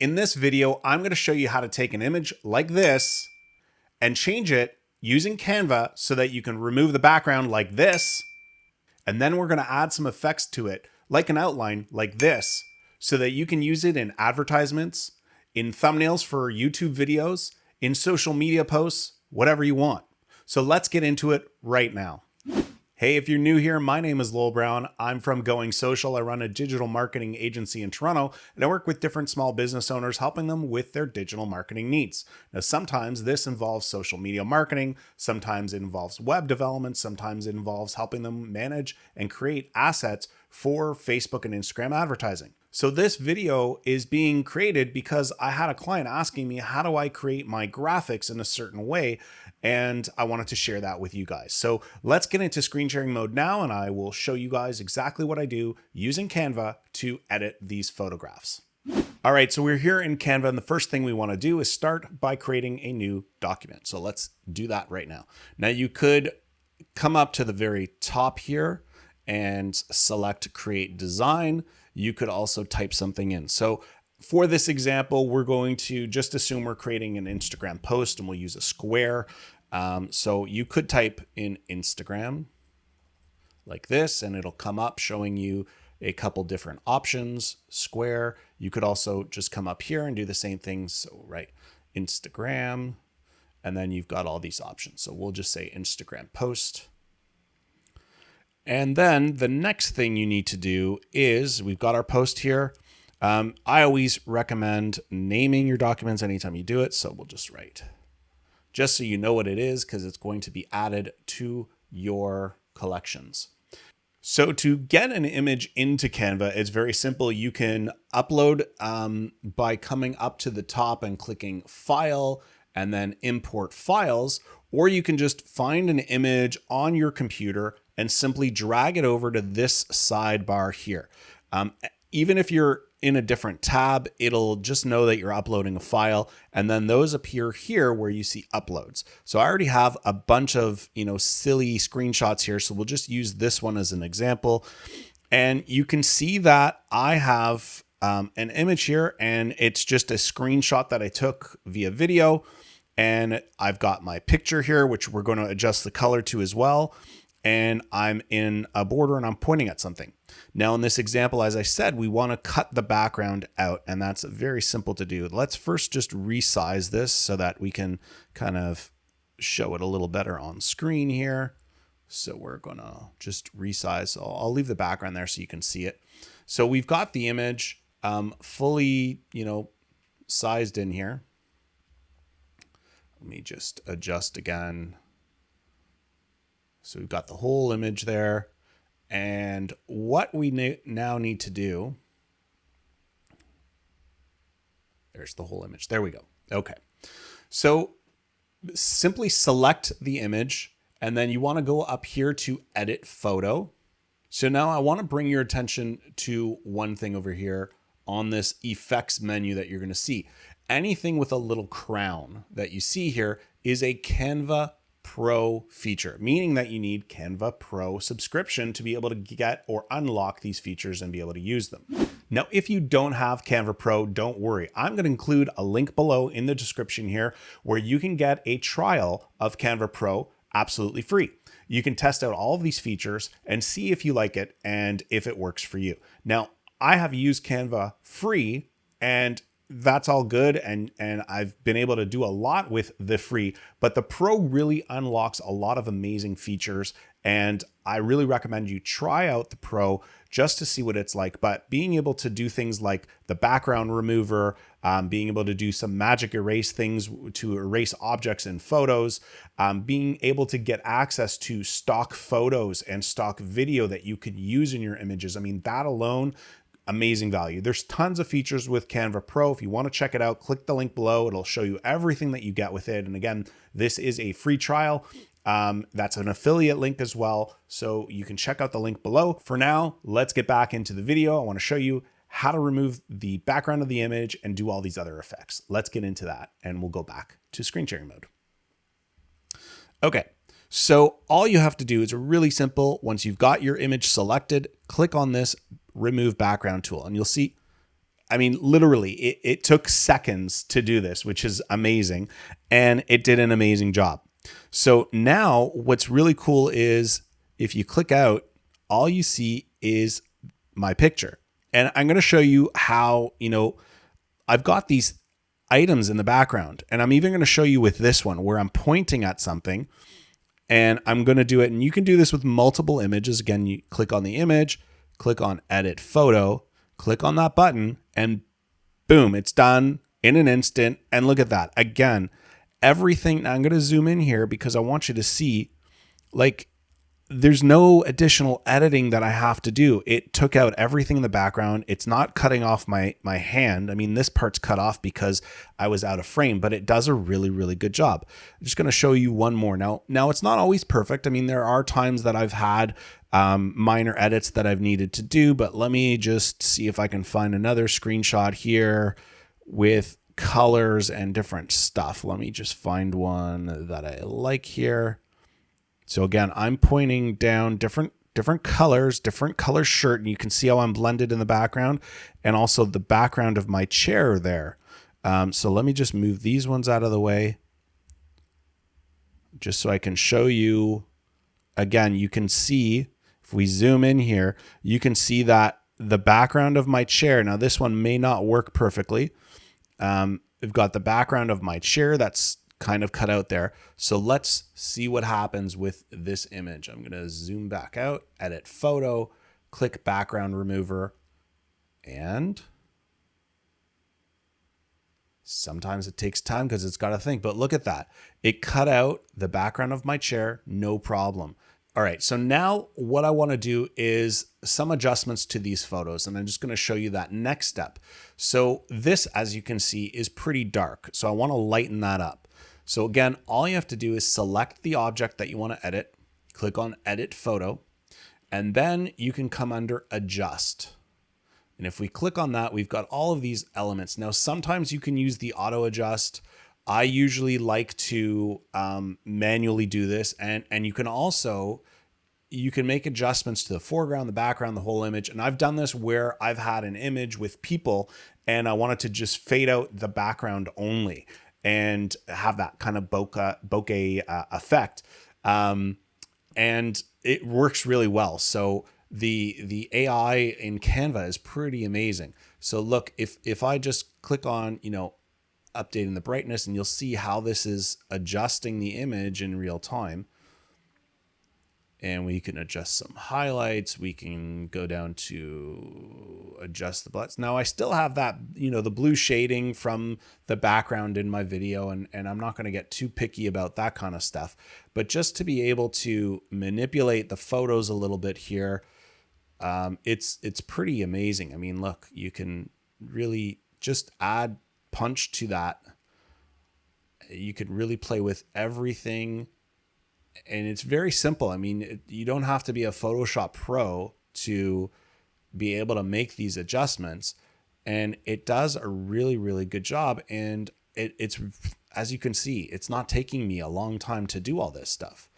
In this video, I'm going to show you how to take an image like this and change it using Canva so that you can remove the background like this. And then we're going to add some effects to it, like an outline like this, so that you can use it in advertisements, in thumbnails for YouTube videos, in social media posts, whatever you want. So let's get into it right now. Hey, if you're new here, my name is Lowell Brown. I'm from Going Social. I run a digital marketing agency in Toronto, and I work with different small business owners, helping them with their digital marketing needs. Now, sometimes this involves social media marketing, sometimes it involves web development, sometimes it involves helping them manage and create assets for Facebook and Instagram advertising. So this video is being created because I had a client asking me, how do I create my graphics in a certain way? And I wanted to share that with you guys. So let's get into screen sharing mode now, and I will show you guys exactly what I do using Canva to edit these photographs. All right, so we're here in Canva, and the first thing we want to do is start by creating a new document. So let's do that right now. Now you could come up to the very top here and select Create Design. You could also type something in. So for this example, we're going to just assume we're creating an Instagram post, and we'll use a square. So you could type in Instagram like this, and it'll come up showing you a couple different options, square. You could also just come up here and do the same thing. So right, Instagram, and then you've got all these options. So we'll just say Instagram post. And then the next thing you need to do is, we've got our post here. I always recommend naming your documents anytime you do it. So we'll just write, just so you know what it is, because it's going to be added to your collections. So to get an image into Canva, it's very simple. You can upload by coming up to the top and clicking File and then Import Files, or you can just find an image on your computer and simply drag it over to this sidebar here. Even if you're in a different tab, it'll just know that you're uploading a file, and then those appear here where you see uploads. So I already have a bunch of, silly screenshots here. So we'll just use this one as an example. And you can see that I have an image here, and it's just a screenshot that I took via video. And I've got my picture here, which we're going to adjust the color to as well. And I'm in a border and I'm pointing at something. Now in this example, as I said, we want to cut the background out, and that's very simple to do. Let's first just resize this so that we can kind of show it a little better on screen here. So we're going to just resize. I'll leave the background there so you can see it. So we've got the image fully, sized in here. Let me just adjust again. So we've got the whole image there. And what we now need to do, there's the whole image. There we go. Okay. So simply select the image, and then you want to go up here to Edit Photo. So now I want to bring your attention to one thing over here on this effects menu that you're going to see. Anything with a little crown that you see here is a Canva Pro feature, meaning that you need Canva Pro subscription to be able to get or unlock these features and be able to use them. Now, if you don't have Canva Pro, don't worry. I'm going to include a link below in the description here where you can get a trial of Canva Pro absolutely free. You can test out all of these features and see if you like it and if it works for you. Now, I have used Canva free, and that's all good, and I've been able to do a lot with the free, but the Pro really unlocks a lot of amazing features, and I really recommend you try out the Pro just to see what it's like. But being able to do things like the background remover, being able to do some magic erase things to erase objects in photos, being able to get access to stock photos and stock video that you could use in your images. I mean, that alone, amazing value. There's tons of features with Canva Pro. If you want to check it out, click the link below. It'll show you everything that you get with it. And again, this is a free trial. That's an affiliate link as well, so you can check out the link below. For now, let's get back into the video. I want to show you how to remove the background of the image and do all these other effects. Let's get into that, and we'll go back to screen sharing mode. Okay, so all you have to do is really simple. Once you've got your image selected, click on this remove background tool, and you'll see I mean, literally, it took seconds to do this, which is amazing. And it did an amazing job. So now what's really cool is if you click out, all you see is my picture. And I'm going to show you how, I've got these items in the background. And I'm even going to show you with this one where I'm pointing at something and I'm going to do it. And you can do this with multiple images. Again, you click on the image, click on edit photo, click on that button, and boom, it's done in an instant. And look at that. Again, everything. Now I'm going to zoom in here because I want you to see, like, there's no additional editing that I have to do. It took out everything in the background. It's not cutting off my hand. I mean, this part's cut off because I was out of frame, but it does a really, really good job. I'm just going to show you one more. Now it's not always perfect. I mean, there are times that I've had minor edits that I've needed to do, but let me just see if I can find another screenshot here with colors and different stuff. Let me just find one that I like here. So again, I'm pointing down different colors, different color shirt, and you can see how I'm blended in the background and also the background of my chair there. So let me just move these ones out of the way just so I can show you. Again, you can see, if we zoom in here, you can see that the background of my chair, now this one may not work perfectly. We've got the background of my chair that's kind of cut out there. So let's see what happens with this image. I'm going to zoom back out, edit photo, click background remover, and sometimes it takes time because it's got to think, but look at that. It cut out the background of my chair, no problem. All right, so now what I want to do is some adjustments to these photos, and I'm just going to show you that next step. So this, as you can see, is pretty dark. So I want to lighten that up. So again, all you have to do is select the object that you want to edit, click on Edit Photo, and then you can come under Adjust. And if we click on that, we've got all of these elements. Now, sometimes you can use the auto adjust. I usually like to manually do this. And you can also, you can make adjustments to the foreground, the background, the whole image. And I've done this where I've had an image with people and I wanted to just fade out the background only and have that kind of bokeh effect. And it works really well. So the AI in Canva is pretty amazing. So look, if I just click on, updating the brightness, and you'll see how this is adjusting the image in real time. And we can adjust some highlights. We can go down to adjust the bloods. Now I still have that, the blue shading from the background in my video, and I'm not going to get too picky about that kind of stuff. But just to be able to manipulate the photos a little bit here, it's pretty amazing. I mean, look, you can really just add punch to that. You can really play with everything. And it's very simple. I mean, you don't have to be a Photoshop pro to be able to make these adjustments. And it does a really, really good job. And it's, as you can see, it's not taking me a long time to do all this stuff.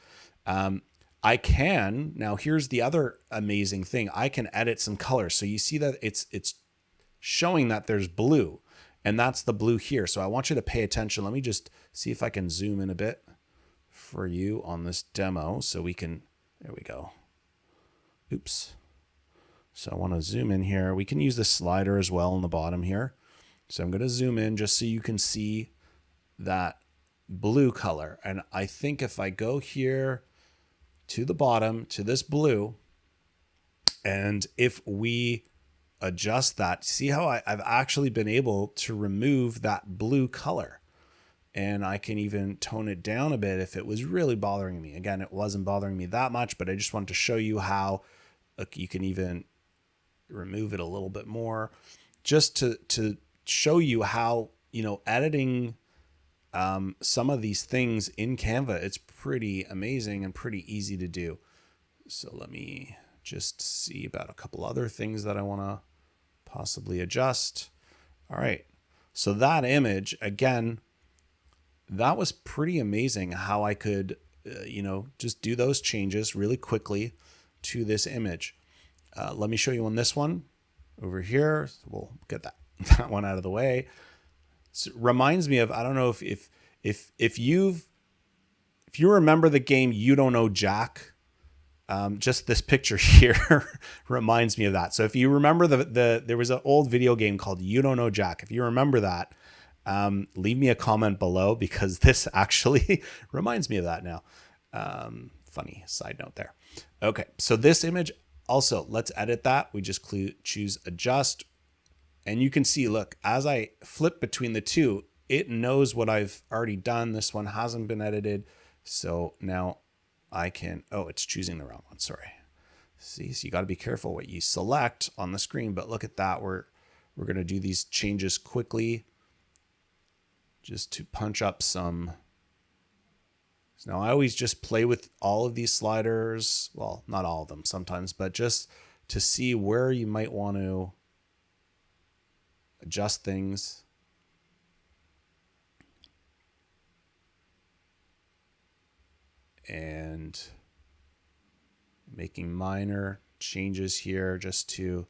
I can, now here's the other amazing thing. I can edit some colors. So you see that it's showing that there's blue, and that's the blue here. So I want you to pay attention. Let me just see if I can zoom in a bit for you on this demo so we can, there we go. Oops. So I want to zoom in here. We can use the slider as well on the bottom here. So I'm going to zoom in just so you can see that blue color. And I think if I go here to the bottom to this blue, and if we adjust that, see how I've actually been able to remove that blue color. And I can even tone it down a bit if it was really bothering me. Again, it wasn't bothering me that much, but I just wanted to show you how, look, you can even remove it a little bit more just to show you how, editing some of these things in Canva, it's pretty amazing and pretty easy to do. So let me just see about a couple other things that I want to possibly adjust. All right. So that image, again, that was pretty amazing how I could, just do those changes really quickly to this image. Let me show you on this one over here. We'll get that that one out of the way. So it reminds me of, I don't know if you remember the game You Don't Know Jack. Just this picture here reminds me of that. So if you remember there was an old video game called You Don't Know Jack. If you remember that, leave me a comment below, because this actually reminds me of that now. Funny side note there. Okay, so this image also, let's edit that. We just choose adjust, and you can see, look, as I flip between the two, it knows what I've already done. This one hasn't been edited. So now I can, oh, it's choosing the wrong one. Sorry. See, so you got to be careful what you select on the screen, but look at that. We're going to do these changes quickly just to punch up some. So now I always just play with all of these sliders. Well, not all of them sometimes, but just to see where you might want to adjust things. And making minor changes here just to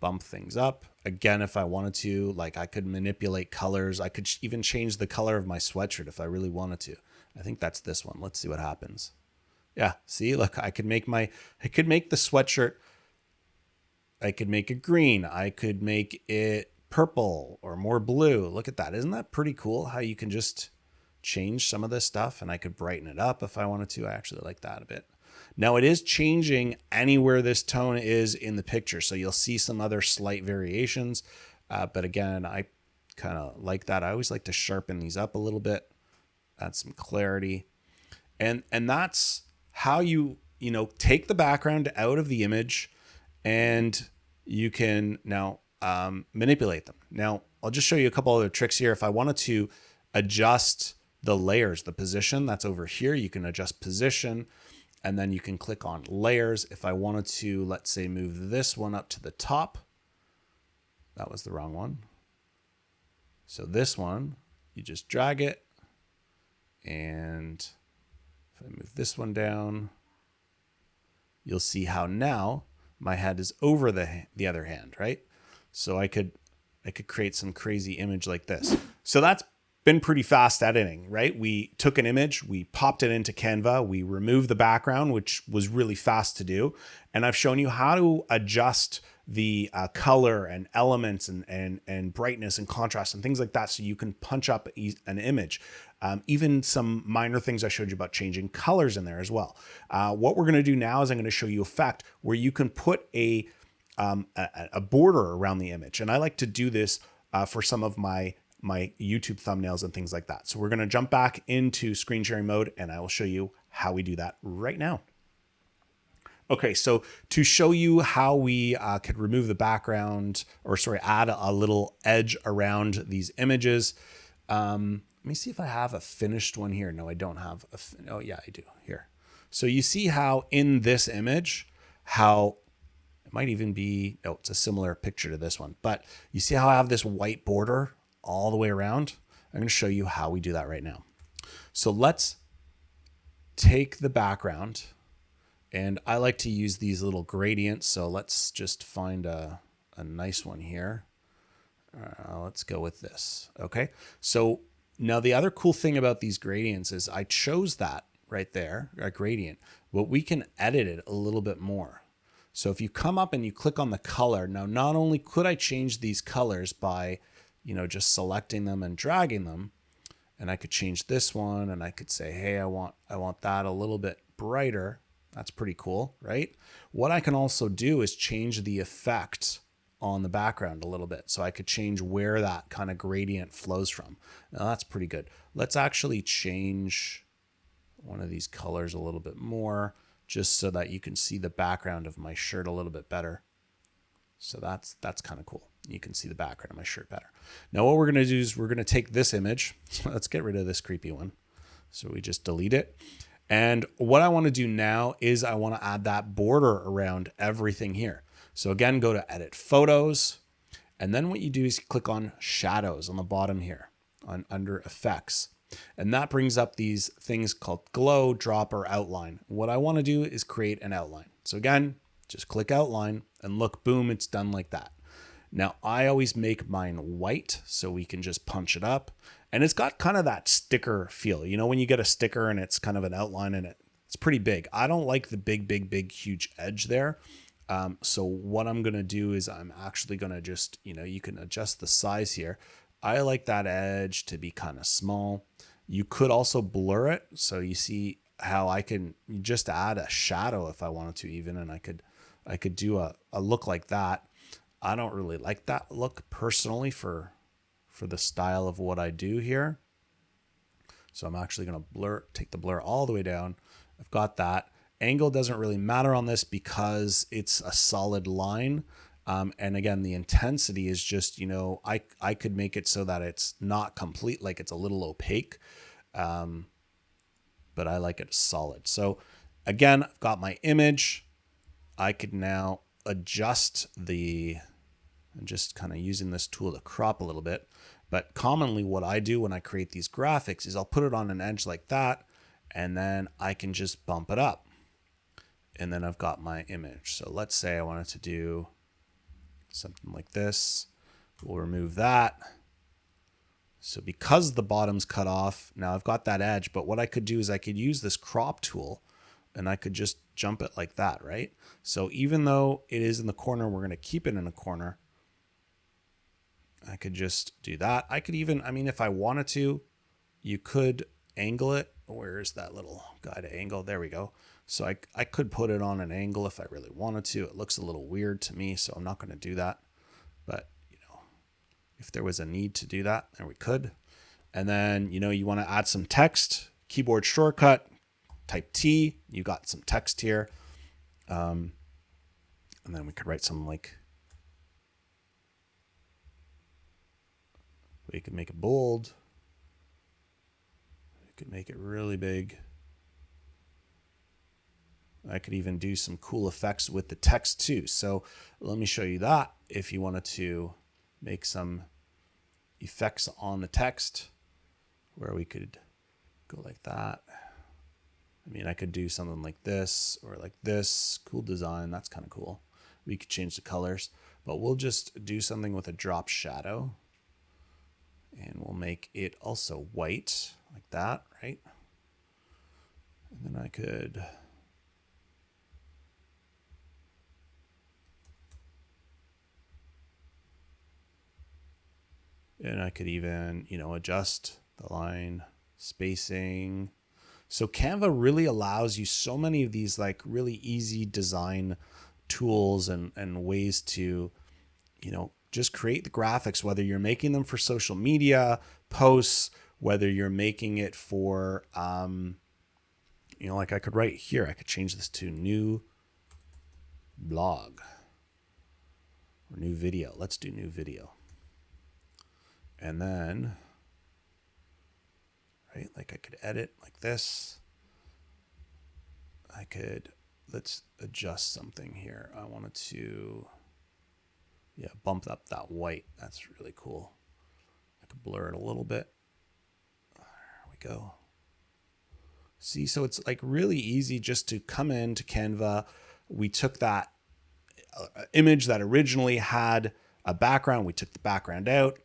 bump things up. Again, if I wanted to, like, I could manipulate colors. I could even change the color of my sweatshirt if I really wanted to. I think that's this one. Let's see what happens. Yeah, see, look, I could make the sweatshirt, I could make it green. I could make it purple or more blue. Look at that. Isn't that pretty cool how you can just change some of this stuff? And I could brighten it up if I wanted to. I actually like that a bit. Now it is changing anywhere this tone is in the picture. So you'll see some other slight variations. But again, I kind of like that. I always like to sharpen these up a little bit, add some clarity. And that's how you take the background out of the image, and you can now manipulate them. Now I'll just show you a couple other tricks here. If I wanted to adjust the layers, the position, that's over here. You can adjust position, and then you can click on layers. If I wanted to, let's say, move this one up to the top, that was the wrong one. So this one, you just drag it, and if I move this one down, you'll see how now my head is over the other hand, right? So I could create some crazy image like this. So that's been pretty fast editing, right? We took an image, we popped it into Canva, we removed the background, which was really fast to do. And I've shown you how to adjust the color and elements and brightness and contrast and things like that, so you can punch up an image. Even some minor things I showed you about changing colors in there as well. What we're going to do now is I'm going to show you effect where you can put a border around the image. And I like to do this for some of my YouTube thumbnails and things like that. So we're going to jump back into screen sharing mode, and I will show you how we do that right now. Okay, so to show you how we could remove the background, or sorry, add a little edge around these images. Let me see if I have a finished one here. No, I don't have oh yeah, I do here. So you see how in this image, how it might even be, no, it's a similar picture to this one, but you see how I have this white border all the way around? I'm going to show you how we do that right now. So let's take the background, and I like to use these little gradients. So let's just find a nice one here. Let's go with this. Okay. So now the other cool thing about these gradients is I chose that right there, a gradient, but we can edit it a little bit more. So if you come up and you click on the color, now not only could I change these colors by just selecting them and dragging them, and I could change this one, and I could say, hey, I want that a little bit brighter. That's pretty cool, right? What I can also do is change the effect on the background a little bit. So I could change where that kind of gradient flows from. Now that's pretty good. Let's actually change one of these colors a little bit more, just so that you can see the background of my shirt a little bit better. So that's kind of cool. You can see the background of my shirt better. Now what we're going to do is we're going to take this image. Let's get rid of this creepy one. So we just delete it. And what I want to do now is I want to add that border around everything here. So again, go to edit photos. And then what you do is click on shadows on the bottom here under effects. And that brings up these things called glow, drop, or outline. What I want to do is create an outline. So again, just click outline and look, boom, it's done like that. Now I always make mine white so we can just punch it up. And it's got kind of that sticker feel. You know, when you get a sticker and it's kind of an outline and it's pretty big. I don't like the big, huge edge there. So what I'm going to do is I'm actually going to just, you know, you can adjust the size here. I like that edge to be kind of small. You could also blur it. So you see how I can just add a shadow if I wanted to even, and I could do a look like that. I don't really like that look personally for the style of what I do here. So I'm actually going to take the blur all the way down. I've got that. Angle doesn't really matter on this because it's a solid line. And again, the intensity is just, you know, I could make it so that it's not complete, like it's a little opaque. But I like it solid. So again, I've got my image. I could now adjust I'm just kind of using this tool to crop a little bit. But commonly what I do when I create these graphics is I'll put it on an edge like that, and then I can just bump it up. And then I've got my image. So let's say I wanted to do something like this. We'll remove that. So because the bottom's cut off, now I've got that edge, but what I could do is I could use this crop tool and I could just jump it like that, right? So even though it is in the corner, we're going to keep it in a corner. I could just do that. I could even, I mean, if I wanted to, you could angle it. Where is that little guy to angle? There we go. So I could put it on an angle if I really wanted to. It looks a little weird to me, so I'm not going to do that. But, you know, if there was a need to do that, then we could. And then, you know, you want to add some text, keyboard shortcut, type T, you got some text here. And then we could write some like, we could make it bold. We could make it really big. I could even do some cool effects with the text too. So let me show you that. If you wanted to make some effects on the text where we could go like that. I mean, I could do something like this or like this. Cool design. That's kind of cool. We could change the colors, but we'll just do something with a drop shadow. And we'll make it also white like that, right? And then I could even, you know, adjust the line spacing. So Canva really allows you so many of these like really easy design tools and ways to, you know, just create the graphics, whether you're making them for social media posts, whether you're making it for, you know, like I could write here, I could change this to new blog or new video. Let's do new video. And then, right, like I could edit like this. I could, let's adjust something here. I wanted to, yeah, bump up that white. That's really cool. I could blur it a little bit. There we go. See, so it's like really easy just to come into Canva. We took that image that originally had a background. We took the background out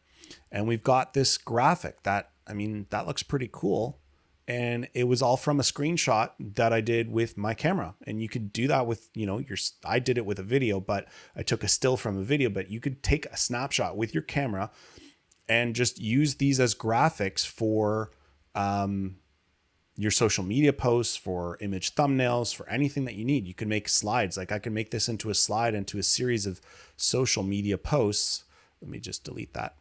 and we've got this graphic that, I mean, that looks pretty cool. And it was all from a screenshot that I did with my camera. And you could do that with, you know, I did it with a video, but I took a still from a video, but you could take a snapshot with your camera and just use these as graphics for your social media posts, for image thumbnails, for anything that you need. You can make slides. Like I can make this into a slide, into a series of social media posts. Let me just delete that.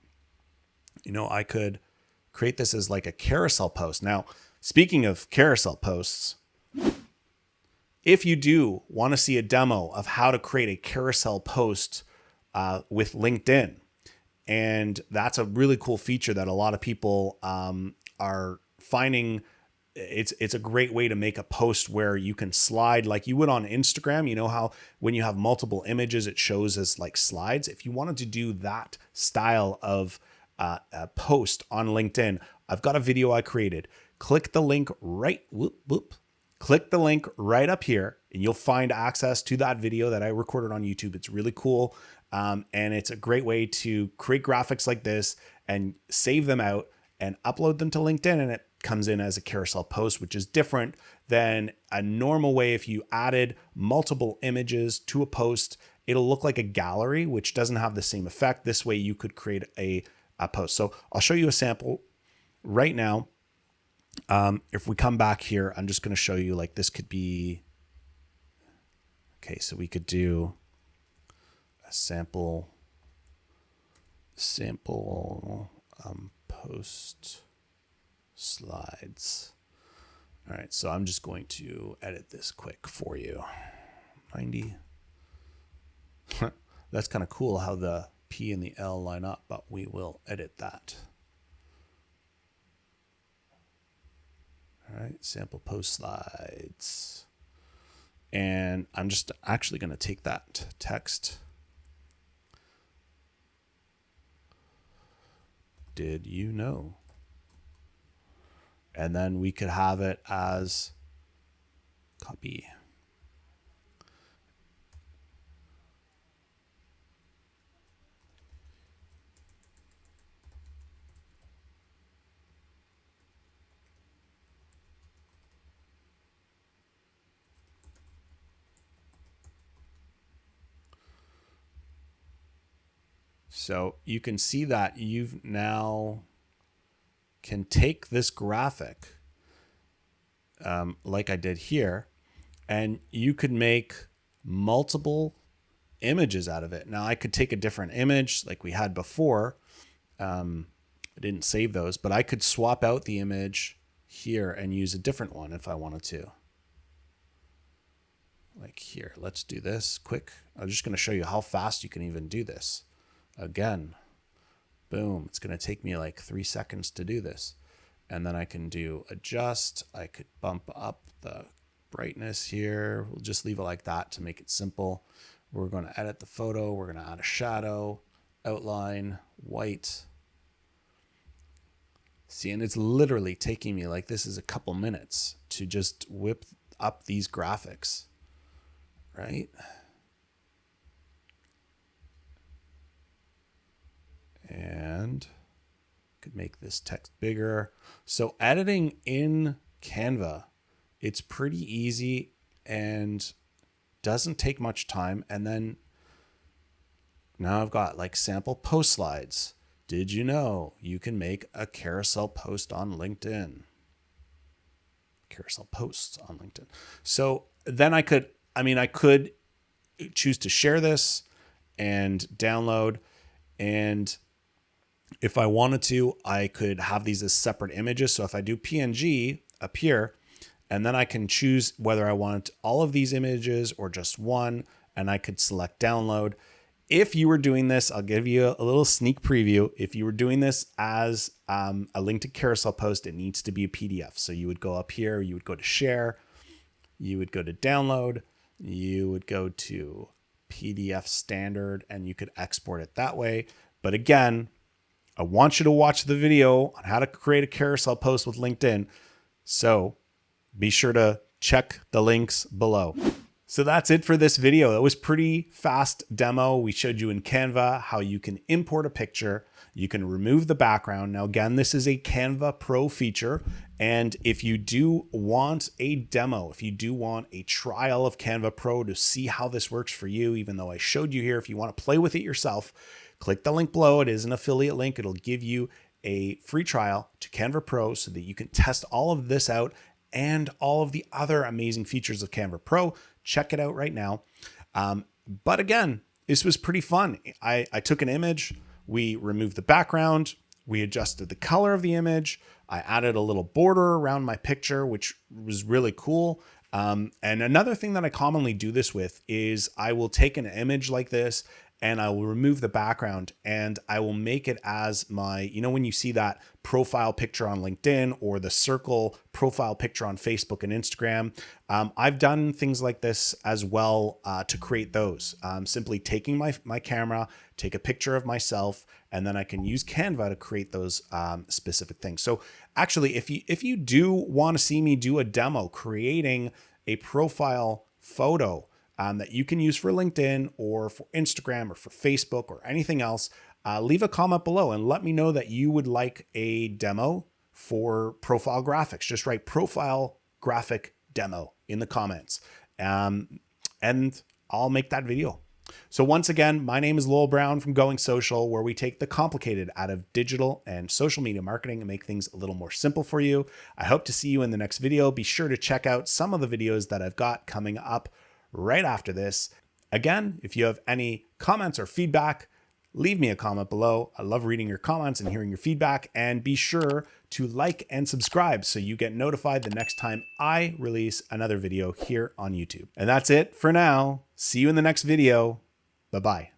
You know, I could create this as like a carousel post. Now, speaking of carousel posts, if you do want to see a demo of how to create a carousel post with LinkedIn, and that's a really cool feature that a lot of people are finding. It's a great way to make a post where you can slide like you would on Instagram. You know how when you have multiple images, it shows as like slides. If you wanted to do that style of a post on LinkedIn, I've got a video I created. Click the link click the link right up here and you'll find access to that video that I recorded on YouTube. It's really cool. And it's a great way to create graphics like this and save them out and upload them to LinkedIn. And it comes in as a carousel post, which is different than a normal way. If you added multiple images to a post, it'll look like a gallery, which doesn't have the same effect. This way you could create a post. So I'll show you a sample right now. If we come back here, I'm just going to show you, like, this could be, okay, so we could do a sample post slides. All right, so I'm just going to edit this quick for you. 90. That's kind of cool how the P and the L line up, but we will edit that. All right, sample post slides. And I'm just actually going to take that text. Did you know? And then we could have it as copy. So you can see that you've now can take this graphic like I did here, and you could make multiple images out of it. Now I could take a different image like we had before. I didn't save those, but I could swap out the image here and use a different one if I wanted to. Like here, let's do this quick. I'm just going to show you how fast you can even do this. Again, boom, it's going to take me like 3 seconds to do this. And then I can do adjust. I could bump up the brightness here. We'll just leave it like that to make it simple. We're going to edit the photo. We're going to add a shadow, outline, white. See, and it's literally taking me, like, this is a couple minutes to just whip up these graphics, right? And could make this text bigger. So editing in Canva, it's pretty easy and doesn't take much time. And then now I've got like sample post slides. Did you know you can make a carousel post on LinkedIn? Carousel posts on LinkedIn. So then I could choose to share this and download, and if I wanted to, I could have these as separate images. So if I do PNG up here, and then I can choose whether I want all of these images or just one, and I could select download. If you were doing this, I'll give you a little sneak preview. If you were doing this as a link to carousel post, it needs to be a PDF. So you would go up here, you would go to share, you would go to download, you would go to PDF standard, and you could export it that way. But again, I want you to watch the video on how to create a carousel post with LinkedIn. So be sure to check the links below. So that's it for this video. That was pretty fast demo. We showed you in Canva how you can import a picture. You can remove the background. Now, again, this is a Canva Pro feature. And if you do want a demo, if you do want a trial of Canva Pro to see how this works for you, even though I showed you here, if you want to play with it yourself, click the link below. It is an affiliate link. It'll give you a free trial to Canva Pro so that you can test all of this out and all of the other amazing features of Canva Pro. Check it out right now. But again, this was pretty fun. I took an image, we removed the background, we adjusted the color of the image, I added a little border around my picture, which was really cool. And another thing that I commonly do this with is I will take an image like this and I will remove the background and I will make it as my, you know, when you see that profile picture on LinkedIn or the circle profile picture on Facebook and Instagram, I've done things like this as well to create those. Simply taking my camera, take a picture of myself, and then I can use Canva to create those specific things. So actually, if you do want to see me do a demo creating a profile photo that you can use for LinkedIn or for Instagram or for Facebook or anything else, leave a comment below and let me know that you would like a demo for profile graphics. Just write profile graphic demo in the comments, and I'll make that video. So once again, my name is Lowell Brown from Going Social, where we take the complicated out of digital and social media marketing and make things a little more simple for you. I hope to see you in the next video. Be sure to check out some of the videos that I've got coming up right after this. Again, if you have any comments or feedback, leave me a comment below. I love reading your comments and hearing your feedback, and be sure to like and subscribe so you get notified the next time I release another video here on YouTube. And that's it for now. See you in the next video. Bye-bye.